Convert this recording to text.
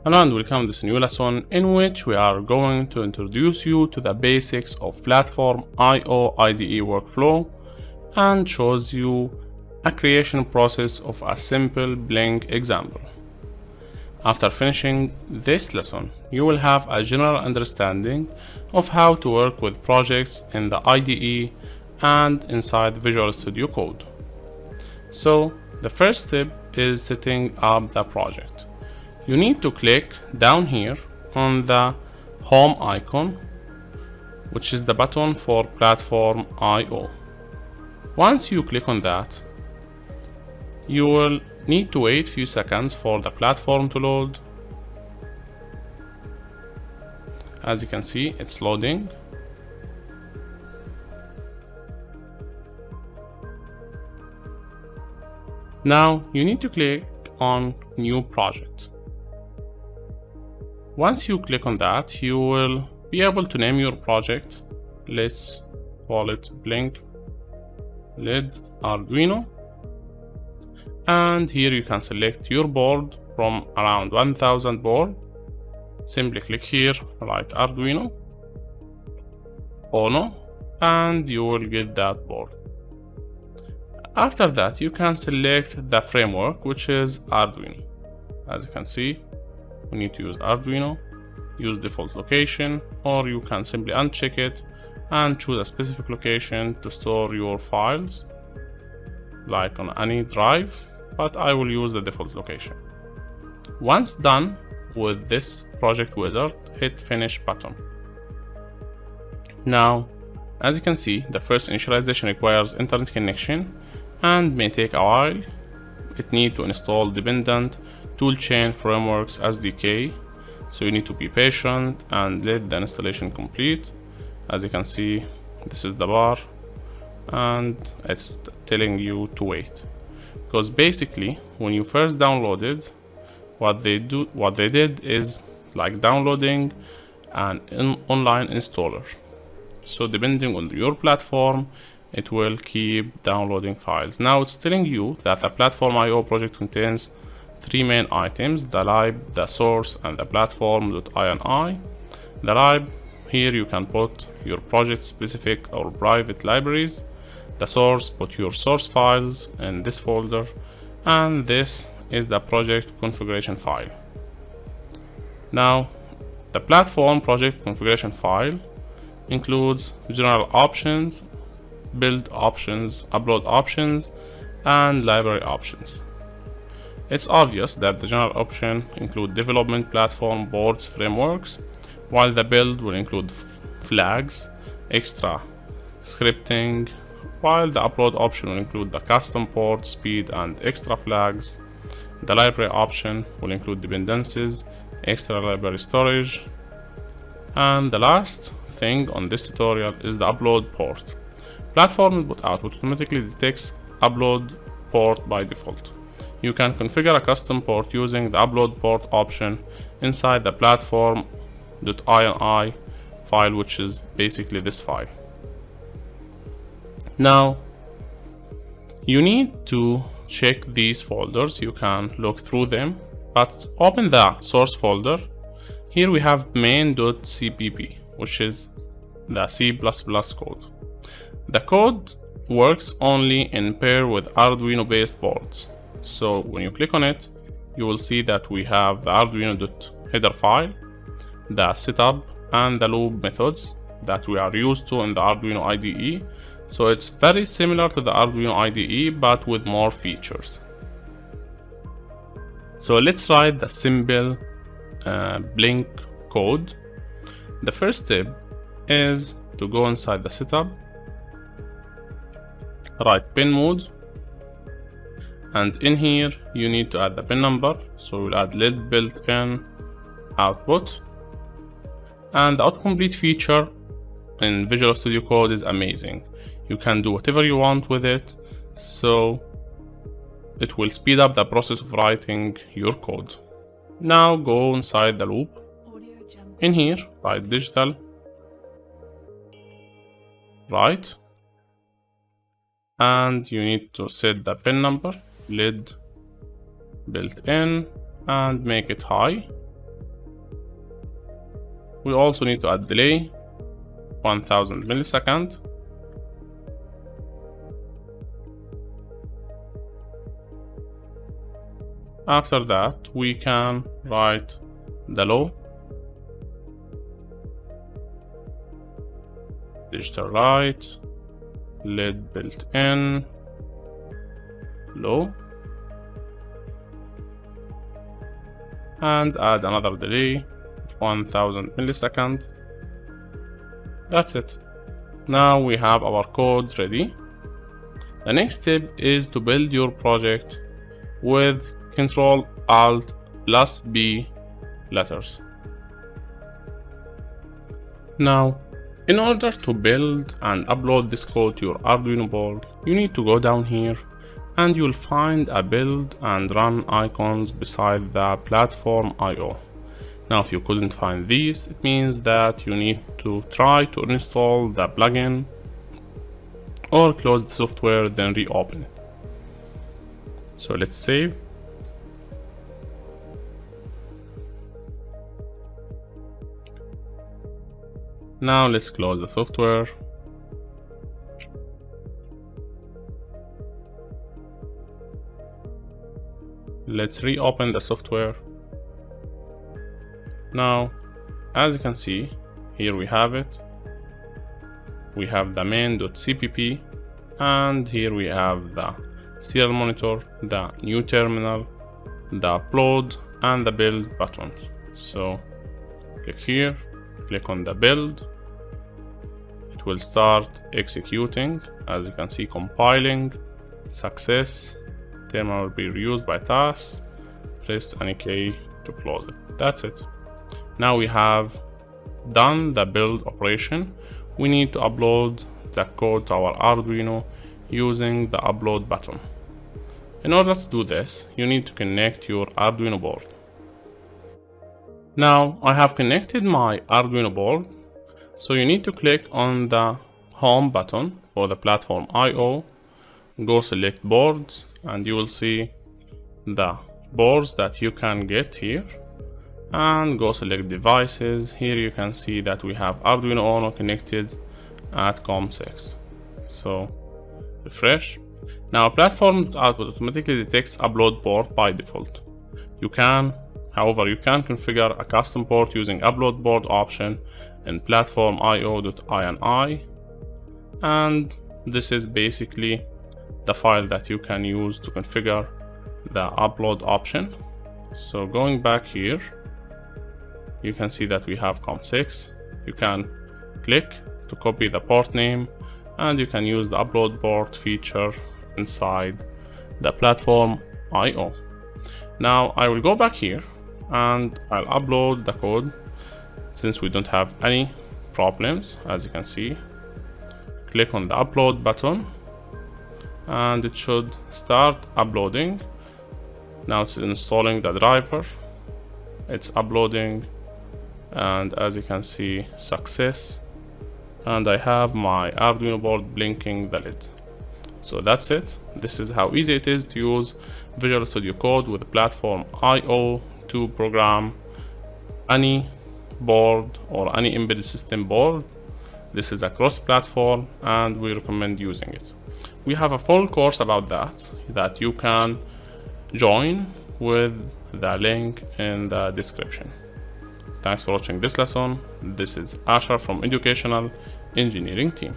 Hello and welcome to this new lesson in which we are going to introduce you to the basics of PlatformIO IDE workflow and shows you a creation process of a simple Blink example. After finishing this lesson, you will have a general understanding of how to work with projects in the IDE and inside Visual Studio Code. So the first step is setting up the project. You need to click down here on the home icon, which is the button for PlatformIO. Once you click on that, you will need to wait a few seconds for the platform to load. As you can see, it's loading. Now you need to click on New Project. Once you click on that, you will be able to name your project. Let's call it Blink LED Arduino. And here you can select your board from around 1000 board. Simply click here, write Arduino, Ono, and you will get that board. After that, you can select the framework, which is Arduino. As you can see, we need to use Arduino, use default location, or you can simply uncheck it and choose a specific location to store your files, like on any drive, but I will use the default location. Once done with this project wizard, hit finish button. Now, as you can see, the first initialization requires internet connection and may take a while. It needs to install dependent toolchain frameworks SDK, so you need to be patient and let the installation complete. As you can see, this is the bar and it's telling you to wait, because basically when you first downloaded, what they did is like downloading an online installer. So depending on your platform, it will keep downloading files. Now it's telling you that the PlatformIO project contains three main items: the lib, the source, and the platform.ini. The lib, here you can put your project specific or private libraries. The source, put your source files in this folder, and this is the project configuration file. Now the platform project configuration file includes general options, build options, upload options, and library options. It's obvious that the general option include development platform, boards, frameworks, while the build will include flags, extra scripting, while the upload option will include the custom port, speed, and extra flags. The library option will include dependencies, extra library storage, and the last thing on this tutorial is the upload port. Platform.output automatically detects upload port by default. You can configure a custom port using the upload port option inside the platform.ini file, which is basically this file. Now you need to check these folders. You can look through them, but open the source folder. Here we have main.cpp, which is the C++ code. The code works only in pair with Arduino based boards. So when you click on it, you will see that we have the Arduino.header file, the setup, and the loop methods that we are used to in the Arduino IDE. So it's very similar to the Arduino IDE, but with more features. So let's write the simple Blink code. The first step is to go inside the setup, write pin mode, and in here you need to add the pin number. So we'll add LED built-in output, and the autocomplete feature in Visual Studio Code is amazing. You can do whatever you want with it, so it will speed up the process of writing your code. Now go inside the loop. In here, write digital, right, and you need to set the pin number, LED built in, and make it high. We also need to add delay, 1000 milliseconds. After that, we can write the low, digital write, LED built-in, low, and add another delay, 1000 milliseconds. That's it. Now we have our code ready. The next step is to build your project with Ctrl+Alt+B letters. Now, in order to build and upload this code to your Arduino board, you need to go down here and you'll find a build and run icons beside the PlatformIO. Now, if you couldn't find these, it means that you need to try to install the plugin or close the software, then reopen it. So let's save. Now let's close the software. Let's reopen the software. Now, as you can see, here we have it. We have the main.cpp, and here we have the serial monitor, the new terminal, the upload, and the build buttons. So click here, click on the build. It will start executing. As you can see, compiling, success, terminal will be reused by tasks. Press any key to close it. That's it. Now we have done the build operation. We need to upload the code to our Arduino using the upload button. In order to do this, you need to connect your Arduino board. Now I have connected my Arduino board, so you need to click on the home button for the PlatformIO, go select boards, and you will see the boards that you can get here, and go select devices. Here you can see that we have Arduino Uno connected at COM6. So refresh. Now platform output automatically detects upload port by default. However, you can configure a custom port using upload board option in platformio.ini, and this is basically the file that you can use to configure the upload option. So going back here, you can see that we have COM6. You can click to copy the port name, and you can use the upload port feature inside the PlatformIO. Now I will go back here and I'll upload the code since we don't have any problems. As you can see, click on the upload button and it should start uploading. Now it's installing the driver, it's uploading, and as you can see, success, and I have my Arduino board blinking the LED. So that's it. This is how easy it is to use Visual Studio Code with PlatformIO to program any board or any embedded system board. This is a cross-platform and we recommend using it. We have a full course about that you can join with the link in the description. Thanks for watching this lesson. This is Asher from Educational Engineering Team.